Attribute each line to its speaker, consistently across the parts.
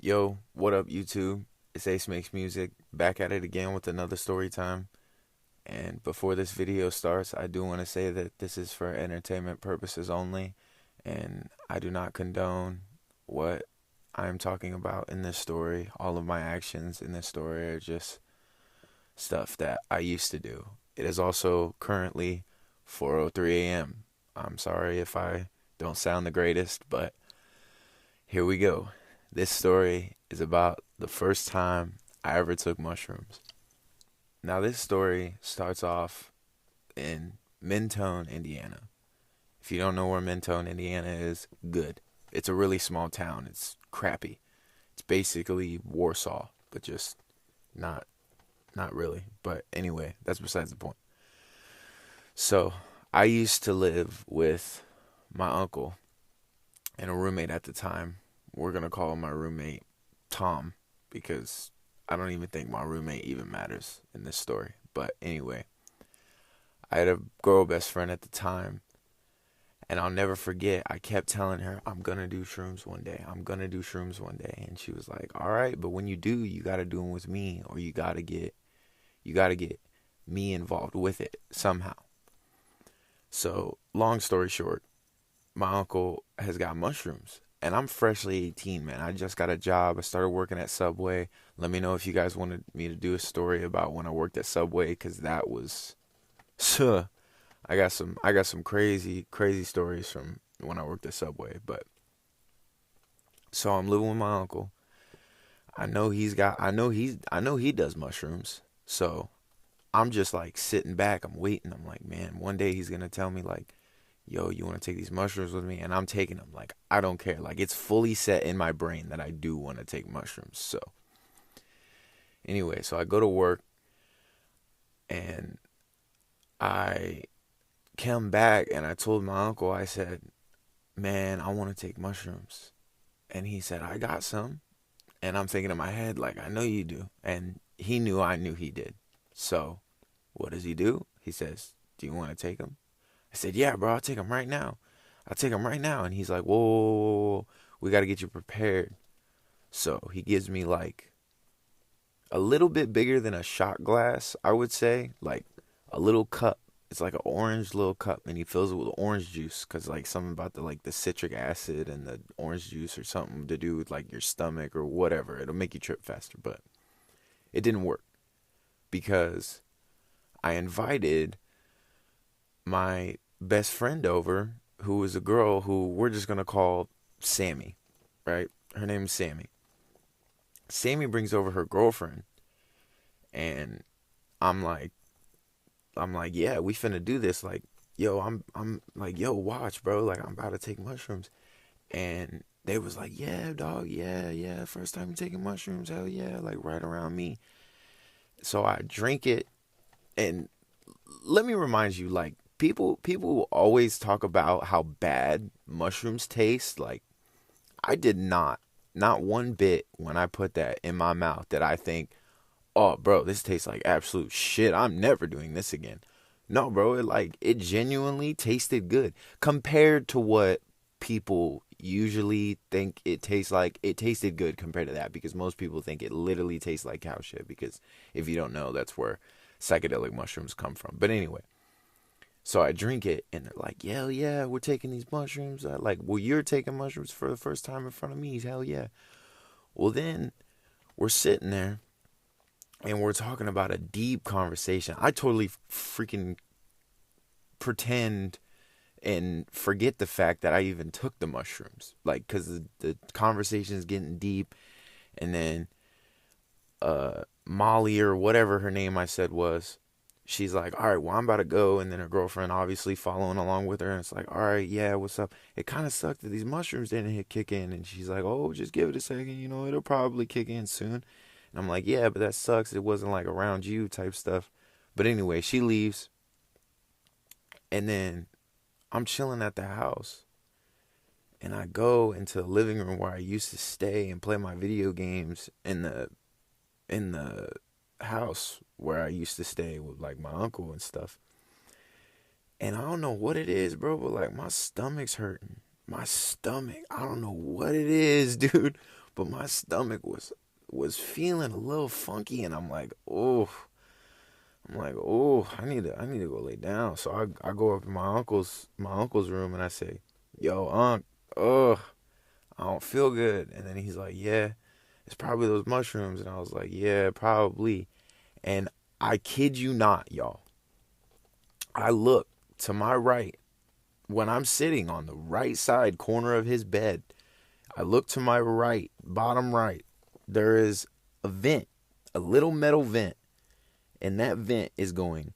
Speaker 1: Yo, what up, YouTube? It's Ace Makes Music, back at it again with another story time. And before this video starts, I do want to say that this is for entertainment purposes only, and I do not condone what I am talking about in this story. All of my actions in this story are just stuff that I used to do. It is also currently 4:03 a.m. I'm sorry if I don't sound the greatest, but here we go. This story is about the first time I ever took mushrooms. Now, this story starts off in Mentone, Indiana. If you don't know where Mentone, Indiana is, good. It's a really small town. It's crappy. It's basically Warsaw, but just not not really. But anyway, that's besides the point. So, I used to live with my uncle and a roommate at the time. We're going to call my roommate Tom because I don't even think my roommate even matters in this story. But anyway, I had a girl best friend at the time, and I'll never forget. I kept telling her, I'm going to do shrooms one day. I'm going to do shrooms one day. And she was like, all right, but when you do, you got to do them with me, or you got to get me involved with it somehow. So, long story short, my uncle has got mushrooms. And I'm freshly 18, man. I just got a job. I started working at Subway. Let me know if you guys wanted me to do a story about when I worked at Subway, because that was, I got some crazy stories from when I worked at Subway. But so I'm living with my uncle. I know he does mushrooms. So I'm just like sitting back. I'm waiting. I'm like, man, one day he's gonna tell me like, yo, you want to take these mushrooms with me? And I'm taking them. Like, I don't care. Like, it's fully set in my brain that I do want to take mushrooms. So, anyway, so I go to work and I come back and I told my uncle, I said, man, I want to take mushrooms. And he said, I got some. And I'm thinking in my head, like, I know you do. And he knew I knew he did. So, what does he do? He says, do you want to take them? I said, yeah, bro, I'll take him right now. I'll take him right now. And he's like, whoa, whoa, whoa, whoa. We got to get you prepared. So he gives me like a little bit bigger than a shot glass, I would say. Like a little cup. It's like an orange little cup. And he fills it with orange juice. Because like something about the citric acid and the orange juice or something to do with like your stomach or whatever. It'll make you trip faster. But it didn't work. Because I invited my best friend over, who is a girl who we're just gonna call Sammy, right? Her name is Sammy. Sammy brings over her girlfriend, and I'm like, yeah, we finna do this. Like, yo, I'm like, yo, watch, bro. Like, I'm about to take mushrooms, and they was like, yeah, dog, yeah, yeah. First time taking mushrooms, hell yeah, like right around me. So I drink it, and let me remind you, like, people always talk about how bad mushrooms taste. Like, I did not one bit when I put that in my mouth that I think, oh, bro, this tastes like absolute shit. I'm never doing this again. No, bro, it genuinely tasted good compared to what people usually think it tastes like. It tasted good compared to that because most people think it literally tastes like cow shit, because if you don't know, that's where psychedelic mushrooms come from. But anyway, so I drink it, and they're like, hell yeah, we're taking these mushrooms. I like, well, you're taking mushrooms for the first time in front of me. Hell yeah. Well, then we're sitting there, and we're talking about a deep conversation. I totally freaking pretend and forget the fact that I even took the mushrooms. Like, because the conversation is getting deep, and then Molly, or whatever her name I said was, she's like, all right, well, I'm about to go. And then her girlfriend obviously following along with her. And it's like, all right, yeah, what's up? It kind of sucked that these mushrooms didn't kick in. And she's like, oh, just give it a second. It'll probably kick in soon. And I'm like, yeah, but that sucks. It wasn't like around you type stuff. But anyway, she leaves. And then I'm chilling at the house. And I go into the living room where I used to stay and play my video games in the house where I used to stay with like my uncle and stuff. And I don't know what it is, bro, but like my stomach's hurting. My stomach, I don't know what it is, dude. but my stomach was feeling a little funky, and I'm like, oh, I need to go lay down. So I go up in my uncle's room and I say, yo, Unc, ugh, I don't feel good. And then he's like, yeah, it's probably those mushrooms. And I was like, yeah, probably. And I kid you not, y'all. I look to my right when I'm sitting on the right side corner of his bed. I look to my right, bottom right. There is a vent, a little metal vent. And that vent is going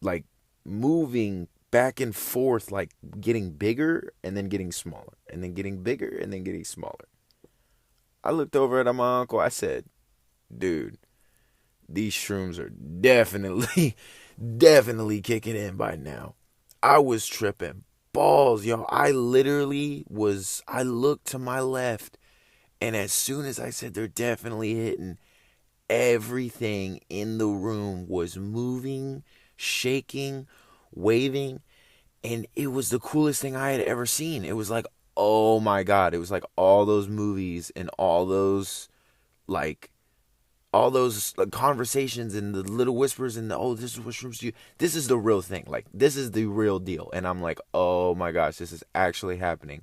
Speaker 1: like moving back and forth, like getting bigger and then getting smaller and then getting bigger and then getting smaller. I looked over at my uncle. I said, dude, these shrooms are definitely, definitely kicking in by now. I was tripping balls, yo. I looked to my left, and as soon as I said they're definitely hitting, everything in the room was moving, shaking, waving, and it was the coolest thing I had ever seen. It was like, oh my God. It was like all those movies and like, all those conversations and the little whispers and oh, this is what shrooms do. This is the real thing. Like, this is the real deal. And I'm like, oh my gosh, this is actually happening.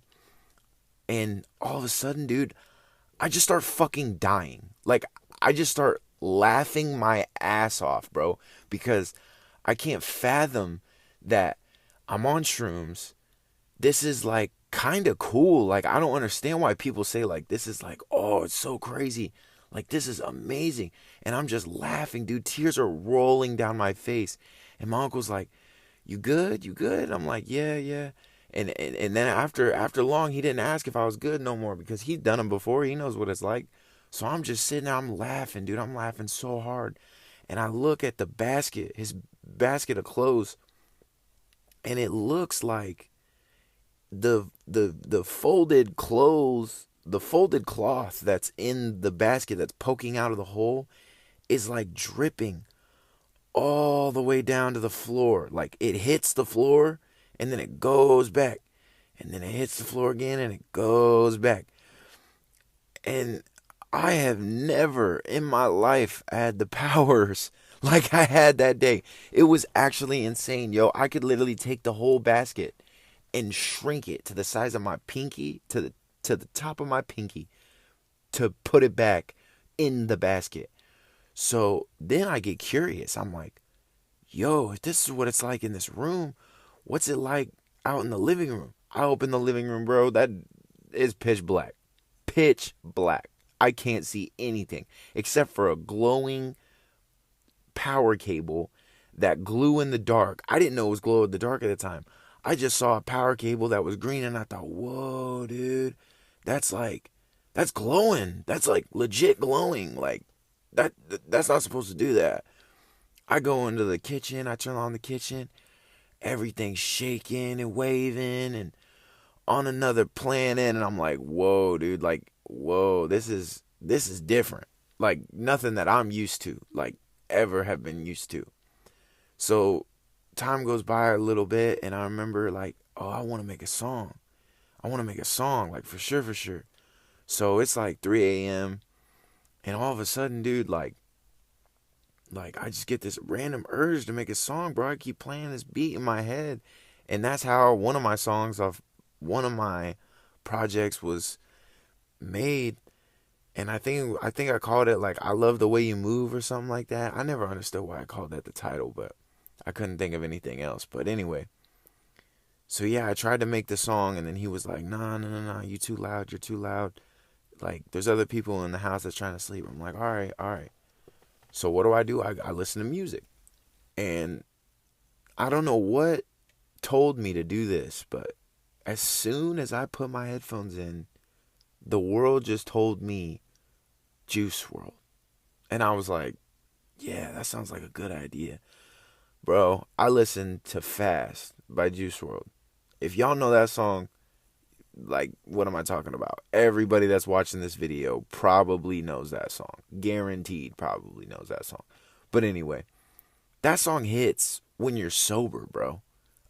Speaker 1: And all of a sudden, dude, I just start fucking dying. Like, I just start laughing my ass off, bro, because I can't fathom that I'm on shrooms. This is like kind of cool. Like, I don't understand why people say like this is like, oh, it's so crazy. Like, this is amazing. And I'm just laughing, dude. Tears are rolling down my face. And my uncle's like, you good? You good? I'm like, yeah, yeah. And then after long, he didn't ask if I was good no more because he'd done them before. He knows what it's like. So I'm just sitting there. I'm laughing, dude. I'm laughing so hard. And I look at the basket, his basket of clothes, and it looks like the folded clothes, the folded cloth that's in the basket that's poking out of the hole is like dripping all the way down to the floor. Like, it hits the floor and then it goes back. And then it hits the floor again and it goes back. And I have never in my life had the powers like I had that day. It was actually insane, yo. I could literally take the whole basket and shrink it to the size of my pinky, to the top of my pinky, to put it back in the basket. So then I get curious. I'm like, yo, if this is what it's like in this room, what's it like out in the living room? I open the living room, bro. That is pitch black. Pitch black. I can't see anything except for a glowing power cable that glue in the dark. I didn't know it was glow in the dark at the time. I just saw a power cable that was green and I thought, whoa, dude, that's glowing. That's like legit glowing. Like, that's not supposed to do that. I go into the kitchen. I turn on the kitchen. Everything's shaking and waving and on another planet. And I'm like, whoa, dude, like, whoa, this is different. Like, nothing that I'm used to, like, ever have been used to. So time goes by a little bit and I remember like, oh, I want to make a song. Like, for sure. So it's like 3 a.m. and all of a sudden, dude, like I just get this random urge to make a song, bro. I keep playing this beat in my head. And that's how one of my songs off one of my projects was made. And I think I called it like I Love the Way You Move or something like that. I never understood why I called that the title, but I couldn't think of anything else. But anyway, so yeah, I tried to make the song and then he was like, nah, you too loud, you're too loud. Like, there's other people in the house that's trying to sleep. I'm like, all right. So what do? I listen to music. And I don't know what told me to do this, but as soon as I put my headphones in, the world just told me Juice WRLD. And I was like, yeah, that sounds like a good idea. Bro, I listened to Fast by Juice WRLD. If y'all know that song, like, what am I talking about? Everybody that's watching this video probably knows that song. Guaranteed probably knows that song. But anyway, that song hits when you're sober, bro.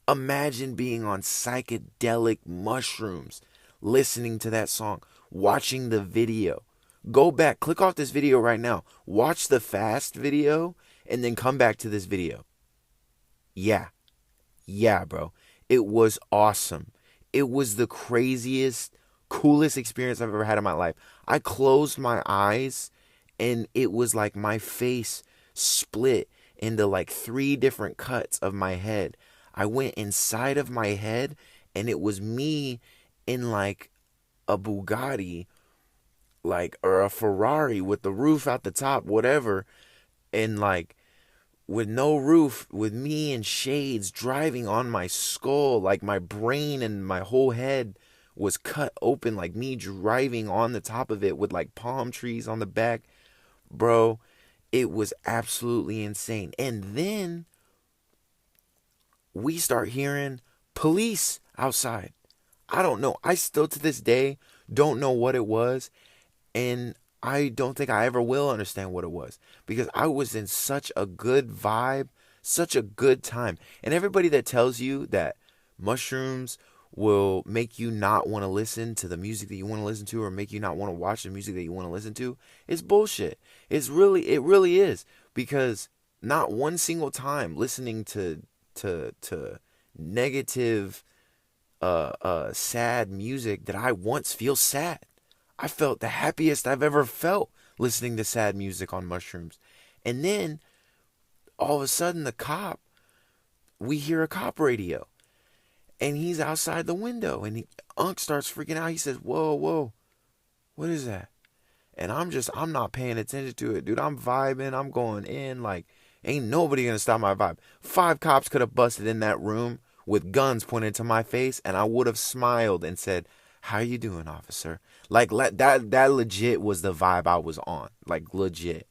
Speaker 1: Imagine being on psychedelic mushrooms. listening to that song, watching the video. Go back, click off this video right now. Watch the fast video and then come back to this video. Yeah. Yeah, bro. It was awesome. It was the craziest, coolest experience I've ever had in my life. I closed my eyes and it was like my face split into like 3 different cuts of my head. I went inside of my head and it was me in like a Bugatti, like, or a Ferrari with the roof out the top, whatever, and like with no roof, with me in shades driving on my skull, like my brain and my whole head was cut open, like me driving on the top of it with like palm trees on the back. Bro, it was absolutely insane. And then we start hearing police outside. I don't know. I still to this day don't know what it was. And I don't think I ever will understand what it was. Because I was in such a good vibe, such a good time. And everybody that tells you that mushrooms will make you not want to listen to the music that you want to listen to, or make you not want to watch the music that you want to listen to, is bullshit. It really is. Because not one single time listening to negative, sad music did I once feel sad. I felt the happiest I've ever felt listening to sad music on mushrooms. And then all of a sudden we hear a cop radio. And he's outside the window, and Unc starts freaking out. He says, whoa, what is that? And I'm not paying attention to it, dude. I'm vibing, I'm going in, like, ain't nobody gonna stop my vibe. 5 cops could have busted in that room with guns pointed to my face, and I would have smiled and said, how you doing, officer? Like, that legit was the vibe I was on, like, legit.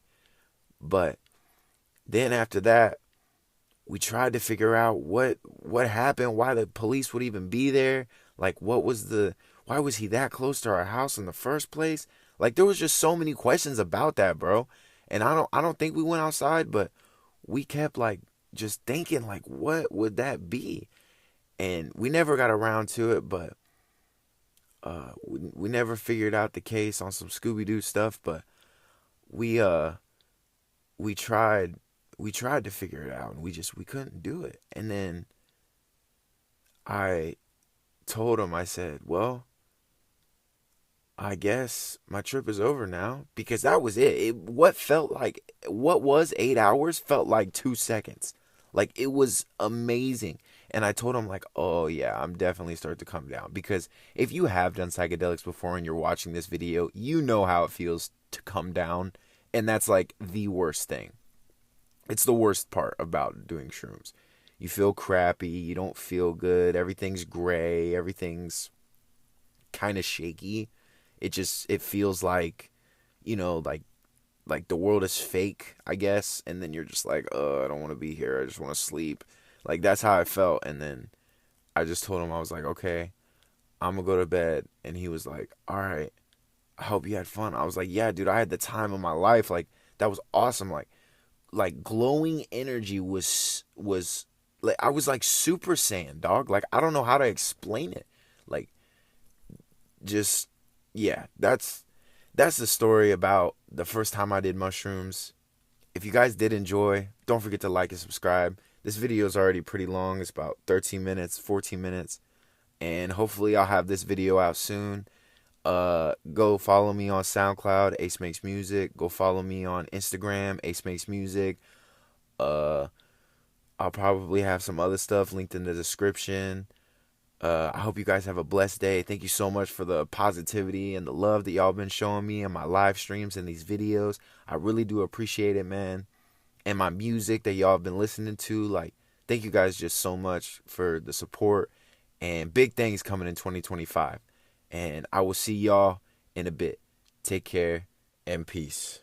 Speaker 1: But then after that, we tried to figure out what happened, why the police would even be there. Like, why was he that close to our house in the first place? Like, there was just so many questions about that, bro. And I don't think we went outside, but we kept like just thinking, like, what would that be? And we never got around to it, but we never figured out the case on some Scooby-Doo stuff, but we tried to figure it out, and we couldn't do it. And then I told him, I said, well, I guess my trip is over now, because that was it. What was 8 hours felt like 2 seconds. Like, it was amazing. And I told him, like, oh yeah, I'm definitely starting to come down, because if you have done psychedelics before and you're watching this video, you know how it feels to come down. And that's like the worst thing. It's the worst part about doing shrooms. You feel crappy. You don't feel good. Everything's gray. Everything's kind of shaky. It feels like, like the world is fake, I guess. And then you're just like, I don't want to be here. I just want to sleep. Like, that's how I felt. And then I just told him, I was like, okay, I'm going to go to bed. And he was like, all right, I hope you had fun. I was like, yeah, dude, I had the time of my life. Like, that was awesome. Like glowing energy was like, I was like Super Saiyan, dog. Like, I don't know how to explain it. Like, just, yeah, that's the story about the first time I did mushrooms. If you guys did enjoy, don't forget to like and subscribe. This video is already pretty long. It's about 13 minutes, 14 minutes. And hopefully I'll have this video out soon. Go follow me on SoundCloud, Ace Makes Music. Go follow me on Instagram, Ace Makes Music. I'll probably have some other stuff linked in the description. I hope you guys have a blessed day. Thank you so much for the positivity and the love that y'all been showing me in my live streams and these videos. I really do appreciate it, man. And my music that y'all have been listening to. Like, thank you guys just so much for the support. And big things coming in 2025. And I will see y'all in a bit. Take care and peace.